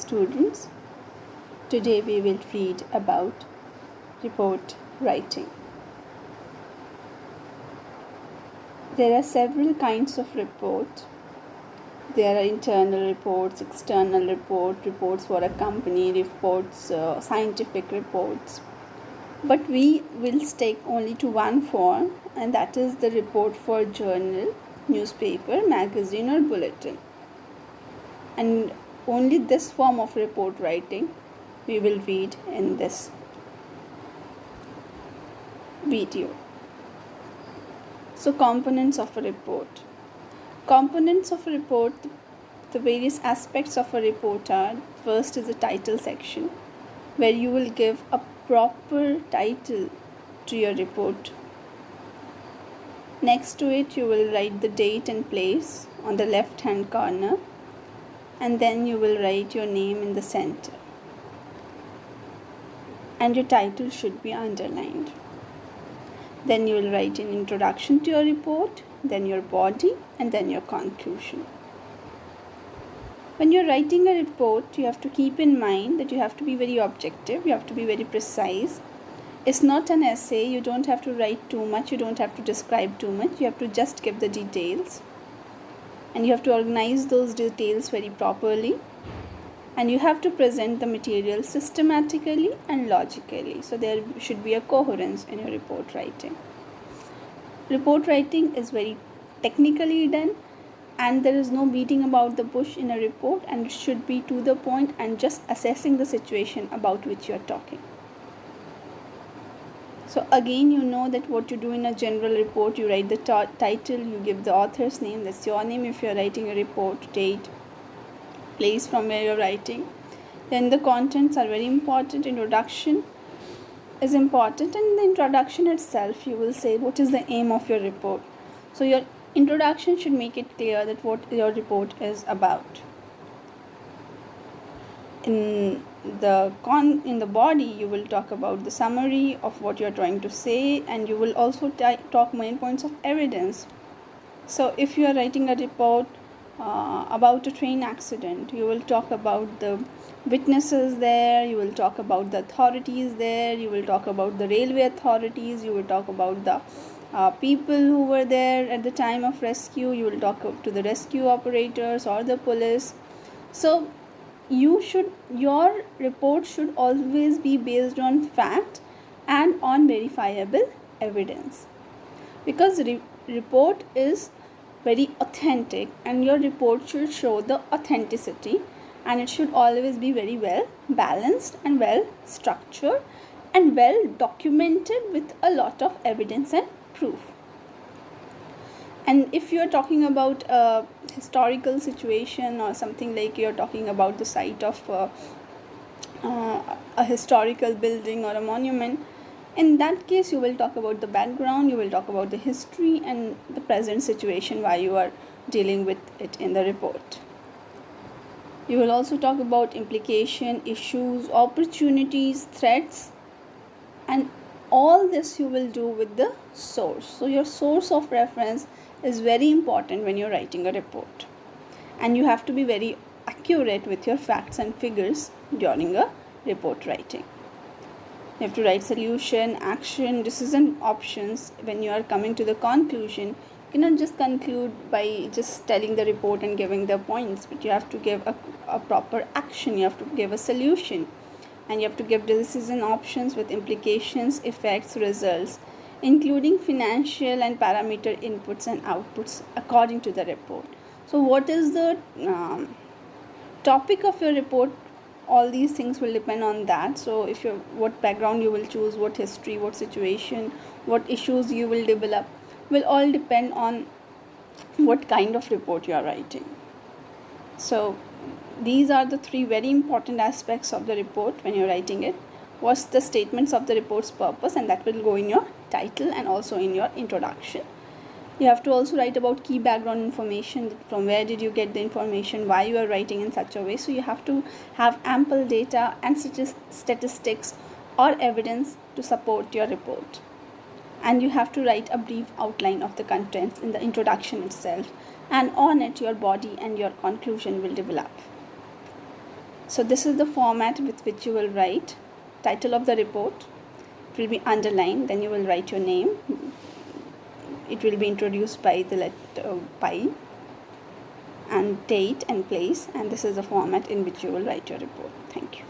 students. Today we will read about report writing. There are several kinds of report. There are internal reports, external reports for a company, reports, scientific reports. But we will stick only to one form, and that is the report for journal, newspaper, magazine or bulletin. And only this form of report writing we will read in this video. So, components of a report. Components of a report, the various aspects of a report are: first is the title section, where you will give a proper title to your report. Next to it, you will write the date and place on the left hand corner, and then you will write your name in the center. And your title should be underlined. Then you will write an introduction to your report, then your body, and then your conclusion. When you're writing a report, you have to keep in mind that you have to be very objective, you have to be very precise. It's not an essay, you don't have to write too much, you don't have to describe too much, you have to just give the details. And you have to organize those details very properly. And you have to present the material systematically and logically. So there should be a coherence in your report writing. Report writing is very technically done, and there is no beating about the bush in a report, and it should be to the point and just assessing the situation about which you are talking. So again, you know that what you do in a general report, you write the title, you give the author's name, that's your name if you are writing a report, date, place from where you're writing. Then the contents are very important. Introduction is important, and in the introduction itself you will say what is the aim of your report. So your introduction should make it clear that what your report is about. In the body, you will talk about the summary of what you are trying to say, and you will also talk main points of evidence. So if you are writing a report about a train accident, you will talk about the witnesses there, you will talk about the authorities there, you will talk about the railway authorities, you will talk about the people who were there at the time of rescue, you will talk to the rescue operators or the police. So your report should always be based on fact and on verifiable evidence, because report is very authentic, and your report should show the authenticity, and it should always be very well balanced and well structured and well documented with a lot of evidence and proof. And if you are talking about a historical situation or something, like you are talking about the site of a historical building or a monument, in that case you will talk about the background, you will talk about the history and the present situation why you are dealing with it in the report. You will also talk about implication, issues, opportunities, threats, and all this you will do with the source. So your source of reference is very important when you're writing a report, and you have to be very accurate with your facts and figures during a report writing. You have to write solution, action, decision, options. When you are coming to the conclusion, you cannot just conclude by just telling the report and giving the points, but you have to give a proper action, you have to give a solution, and you have to give decision options with implications, effects, results, including financial and parameter inputs and outputs according to the report. So what is the topic of your report? All these things will depend on that. So if you what background you will choose, what history, what situation, what issues you will develop, will all depend on what kind of report you are writing. So these are the three very important aspects of the report when you're writing it. What's the statements of the report's purpose, and that will go in your title and also in your introduction. You have to also write about key background information, from where did you get the information, why you are writing in such a way. So you have to have ample data and statistics or evidence to support your report. And you have to write a brief outline of the contents in the introduction itself, and on it your body and your conclusion will develop. So this is the format with which you will write title of the report. It will be underlined, then you will write your name. It will be introduced by the letter pi, and date and place, and this is the format in which you will write your report. Thank you.